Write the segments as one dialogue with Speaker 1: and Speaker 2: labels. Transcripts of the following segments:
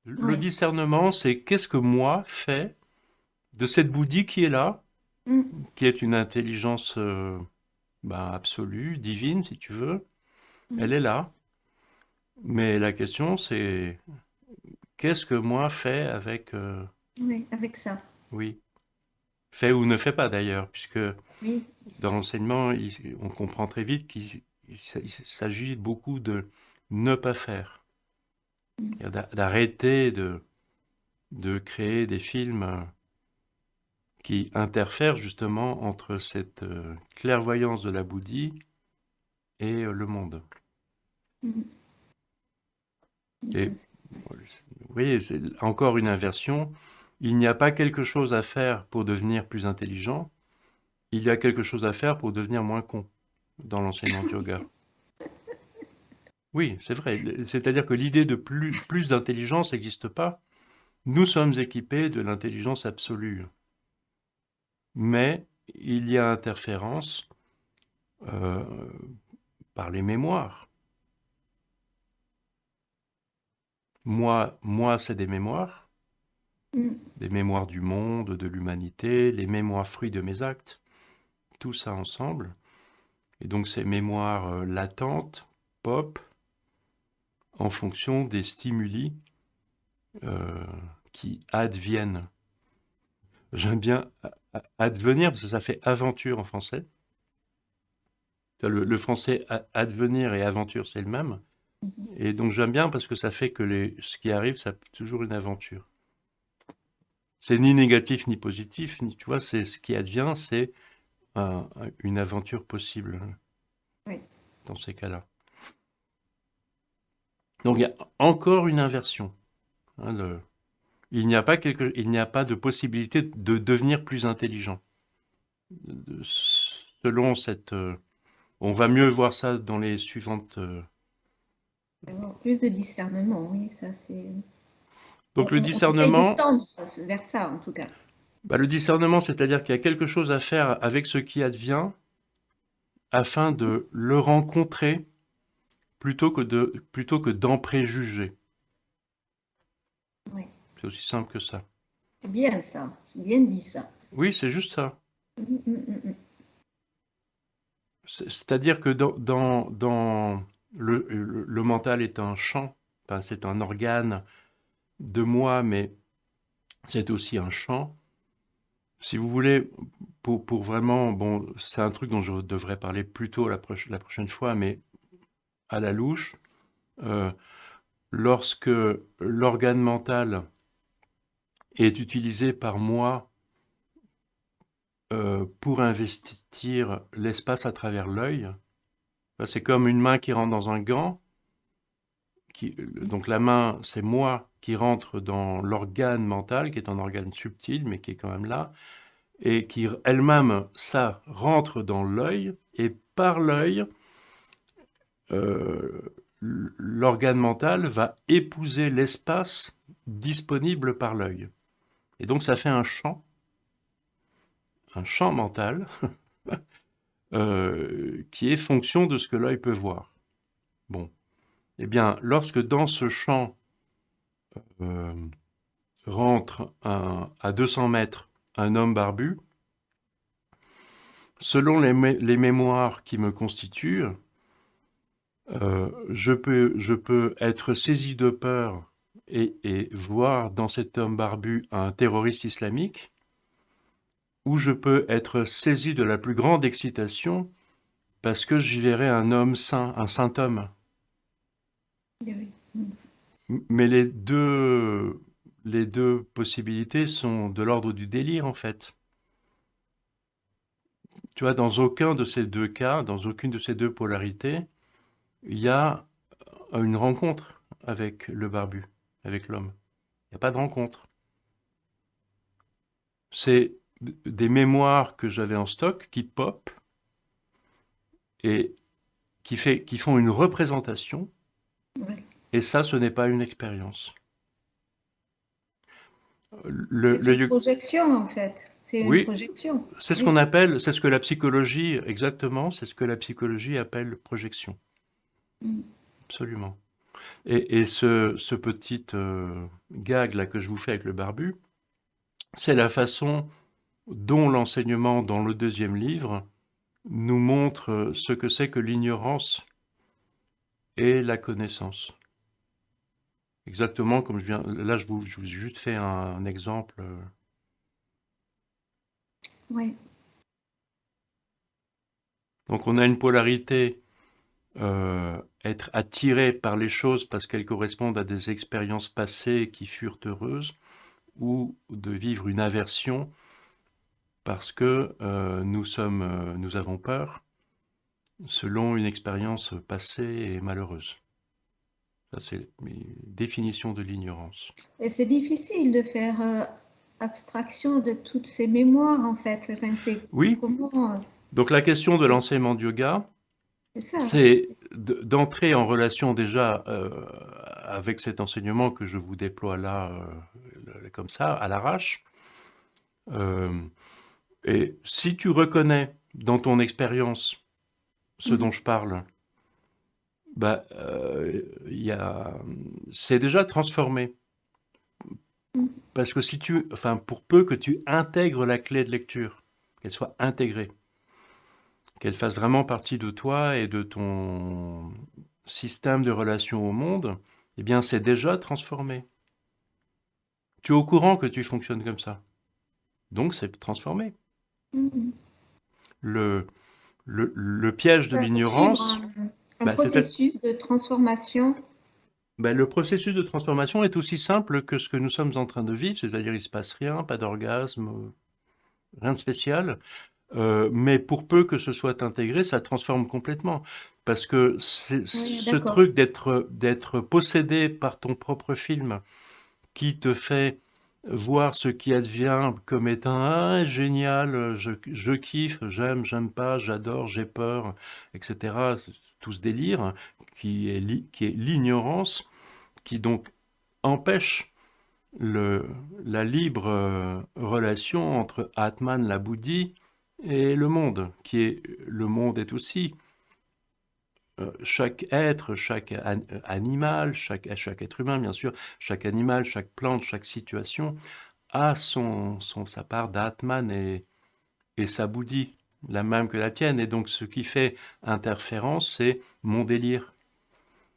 Speaker 1: Le
Speaker 2: Oui.
Speaker 1: discernement, c'est qu'est-ce que moi fais de cette bouddhi qui est là,
Speaker 2: Mm,
Speaker 1: qui est une intelligence absolue, divine, si tu veux.
Speaker 2: mm,
Speaker 1: Elle est là. Mais la question, c'est qu'est-ce que moi fais avec...
Speaker 2: oui, avec ça.
Speaker 1: oui, fait ou ne fait pas d'ailleurs, puisque
Speaker 2: Oui.
Speaker 1: dans l'enseignement, on comprend très vite il s'agit beaucoup de ne pas faire.
Speaker 2: Mm,
Speaker 1: C'est-à-dire d'arrêter de créer des films qui interfèrent justement entre cette clairvoyance de la bouddhie et le monde.
Speaker 2: mm,
Speaker 1: Et
Speaker 2: mm,
Speaker 1: vous voyez, c'est encore une inversion. Il n'y a pas quelque chose à faire pour devenir plus intelligent, il y a quelque chose à faire pour devenir moins con dans l'enseignement de yoga. Oui, c'est vrai. C'est-à-dire que l'idée de plus d'intelligence n'existe pas. Nous sommes équipés de l'intelligence absolue. Mais il y a interférence euh, par les mémoires. Moi, c'est
Speaker 2: mm,
Speaker 1: des mémoires du monde, de l'humanité, les mémoires fruits de mes actes, tout ça ensemble. Et donc ces mémoires latentes, pop, en fonction des stimuli euh, qui adviennent. J'aime bien advenir parce que ça fait aventure en français. Le français advenir et aventure, c'est le même.
Speaker 2: mm.
Speaker 1: Et donc j'aime bien parce que ça fait que ce qui arrive, ça toujours une aventure. C'est ni négatif ni positif, tu vois, c'est ce qui advient, c'est une aventure possible
Speaker 2: Oui.
Speaker 1: dans ces cas-là. Donc il y a encore une inversion. Hein, il n'y a pas de possibilité de devenir plus intelligent. Selon cette, on va mieux voir ça dans les suivantes.
Speaker 2: Avoir plus de discernement, oui, ça c'est.
Speaker 1: Donc le
Speaker 2: On essaye de
Speaker 1: discernement,
Speaker 2: tendre vers ça, en tout cas.
Speaker 1: le discernement, c'est-à-dire qu'il y a quelque chose à faire avec ce qui advient afin de le rencontrer plutôt que d'en préjuger.
Speaker 2: Oui.
Speaker 1: C'est aussi simple que ça.
Speaker 2: C'est bien ça, c'est bien dit ça.
Speaker 1: Oui, c'est juste ça.
Speaker 2: Mm, mm, mm, mm.
Speaker 1: C'est-à-dire que dans le mental est un champ, enfin, c'est un organe de moi, mais c'est aussi un champ. Si vous voulez, pour vraiment, bon, c'est un truc dont je devrais parler plus tôt la prochaine fois, mais à la louche, euh, lorsque l'organe mental est utilisé par moi pour investir l'espace à travers l'œil, c'est comme une main qui rentre dans un gant. Donc la main, c'est moi qui rentre dans l'organe mental, qui est un organe subtil, mais qui est quand même là, et qui elle-même, ça rentre dans l'œil, et par l'œil, euh, l'organe mental va épouser l'espace disponible par l'œil. Et donc ça fait un champ mental, qui est fonction de ce que l'œil peut voir. Bon, eh bien, lorsque dans ce champ euh, rentre à 200 mètres un homme barbu, selon les mémoires qui me constituent, je peux être saisi de peur et voir dans cet homme barbu un terroriste islamique, ou je peux être saisi de la plus grande excitation parce que j'y verrai un homme saint, un saint homme.
Speaker 2: Oui, oui. Mm.
Speaker 1: Mais les deux possibilités sont de l'ordre du délire en fait. Tu vois, dans aucun de ces deux cas, dans aucune de ces deux polarités, il y a une rencontre avec le barbu, avec l'homme. Il n'y a pas de rencontre. C'est des mémoires que j'avais en stock qui pop et qui font une représentation.
Speaker 2: Ouais.
Speaker 1: Et ça, ce n'est pas une expérience.
Speaker 2: C'est une
Speaker 1: Le,
Speaker 2: projection, en fait. C'est une
Speaker 1: oui,
Speaker 2: projection.
Speaker 1: c'est ce qu'on
Speaker 2: Oui.
Speaker 1: appelle, c'est ce que la psychologie, exactement, c'est ce que la psychologie appelle projection.
Speaker 2: Mm.
Speaker 1: Absolument. Et ce petit gag là que je vous fais avec le barbu, c'est la façon dont l'enseignement dans le deuxième livre nous montre ce que c'est que l'ignorance et la connaissance. Exactement comme je viens. Là, je vous ai juste fait un exemple.
Speaker 2: Oui,
Speaker 1: Donc, on a une polarité, être attiré par les choses parce qu'elles correspondent à des expériences passées qui furent heureuses, ou de vivre une aversion parce que nous avons peur selon une expérience passée et malheureuse. Ça, c'est une définition de l'ignorance.
Speaker 2: et c'est difficile de faire abstraction de toutes ces mémoires, en fait. Enfin, c'est
Speaker 1: Oui,
Speaker 2: comment...
Speaker 1: donc la question de l'enseignement du yoga,
Speaker 2: c'est ça.
Speaker 1: c'est d'entrer en relation déjà avec cet enseignement que je vous déploie là, comme ça, à l'arrache. Euh, et si tu reconnais dans ton expérience ce dont
Speaker 2: Mhm.
Speaker 1: je parle, bah, c'est déjà transformé.
Speaker 2: Mhm.
Speaker 1: Parce que enfin, pour peu que tu intègres la clé de lecture, qu'elle soit intégrée, qu'elle fasse vraiment partie de toi et de ton système de relation au monde, eh bien, c'est déjà transformé. Tu es au courant que tu fonctionnes comme ça. Donc, c'est transformé.
Speaker 2: Mhm.
Speaker 1: Le, le piège de
Speaker 2: Ça va suivre
Speaker 1: l'ignorance,
Speaker 2: un
Speaker 1: bah,
Speaker 2: processus de transformation.
Speaker 1: le processus de transformation est aussi simple que ce que nous sommes en train de vivre, c'est-à-dire il ne se passe rien, pas d'orgasme, rien de spécial. Mais pour peu que ce soit intégré, ça transforme complètement. Parce que c'est
Speaker 2: Oui,
Speaker 1: ce
Speaker 2: d'accord.
Speaker 1: truc d'être possédé par ton propre film qui te fait voir ce qui advient comme étant génial, je kiffe, j'aime pas, j'adore, j'ai peur, etc. Tout ce délire qui est l'ignorance, qui donc empêche le, la libre relation entre Atman, la bouddhi, et le monde, le monde est aussi chaque être, chaque animal, chaque être humain bien sûr, chaque animal, chaque plante, chaque situation a sa part d'Atman et sa bouddhi, la même que la tienne. Et donc ce qui fait interférence, c'est mon délire.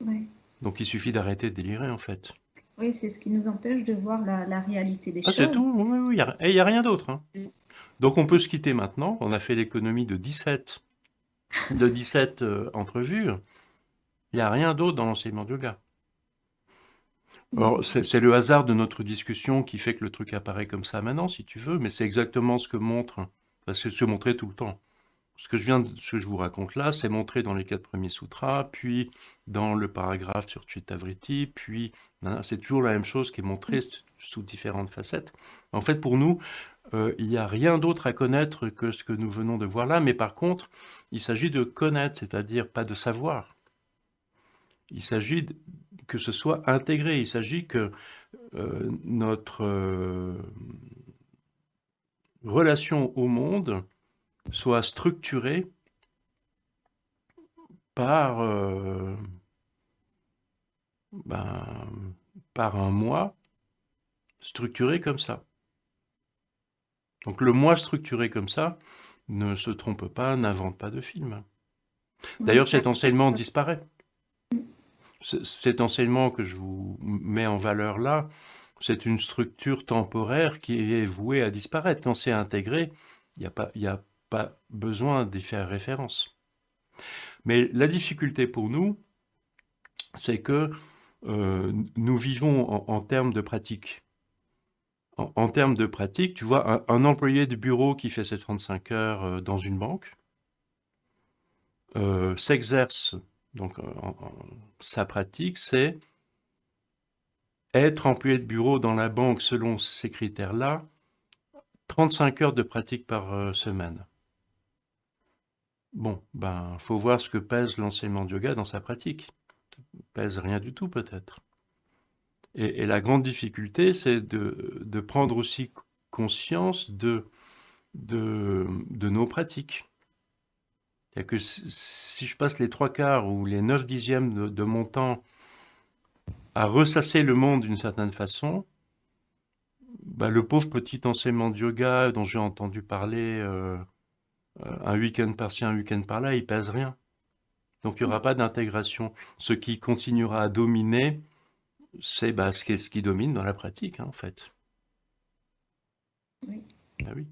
Speaker 2: Oui,
Speaker 1: Donc il suffit d'arrêter de délirer en fait.
Speaker 2: oui, c'est ce qui nous empêche de voir la réalité des
Speaker 1: Ah c'est
Speaker 2: choses.
Speaker 1: tout, oui, oui, et il n'y a rien d'autre, hein. Donc on peut se quitter maintenant. On a fait l'économie de 17 entrevues. Il n'y a rien d'autre dans l'enseignement du yoga. Alors c'est le hasard de notre discussion qui fait que le truc apparaît comme ça maintenant, si tu veux, mais c'est exactement ce que montre, parce que c'est montré tout le temps. Ce que je vous raconte là, c'est montré dans les 4 premiers sutras, puis dans le paragraphe sur Chittavritti, puis hein, c'est toujours la même chose qui est montrée sous différentes facettes. En fait, pour nous, il n'y a rien d'autre à connaître que ce que nous venons de voir là, mais par contre, il s'agit de connaître, c'est-à-dire pas de savoir. Il s'agit que ce soit intégré, il s'agit que notre relation au monde soit structurée par, ben, par un moi structuré comme ça. Donc le moi structuré comme ça ne se trompe pas, n'invente pas de film.
Speaker 2: Oui,
Speaker 1: D'ailleurs, cet enseignement disparaît. Cet enseignement que je vous mets en valeur là, c'est une structure temporaire qui est vouée à disparaître. Quand c'est intégré, il y a pas besoin d'y faire référence. Mais la difficulté pour nous, c'est que nous vivons en termes de pratique. En termes de pratique, tu vois, un employé de bureau qui fait ses 35 heures dans une banque s'exerce, donc sa pratique, c'est être employé de bureau dans la banque selon ces critères-là, 35 heures de pratique par semaine. Bon, ben, faut voir ce que pèse l'enseignement de yoga dans sa pratique. Pèse rien du tout peut-être. Et la grande difficulté, c'est de prendre aussi conscience de nos pratiques. C'est-à-dire que si je passe les 3 quarts ou les 9 dixièmes de mon temps à ressasser le monde d'une certaine façon, bah, le pauvre petit enseignement de yoga dont j'ai entendu parler un week-end par-ci, un week-end par-là, il pèse rien. Donc il n'y aura pas d'intégration. Ce qui continuera à dominer, c'est bah, ce qui domine dans la pratique, hein, en fait.
Speaker 2: Oui.
Speaker 1: Ah oui.